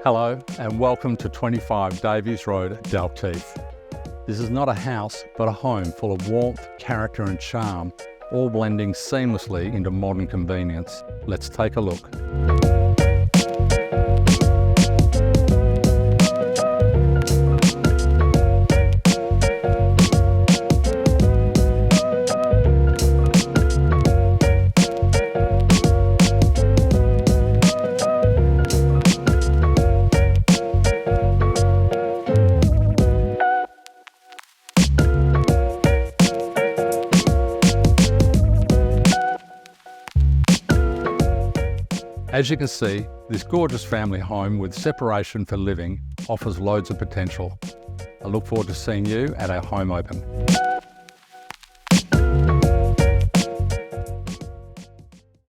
Hello and welcome to 25 Davies Road, Dalkeith. This is not a house, but a home full of warmth, character and charm, all blending seamlessly into modern convenience. Let's take a look. As you can see, this gorgeous family home with separation for living offers loads of potential. I look forward to seeing you at our home open.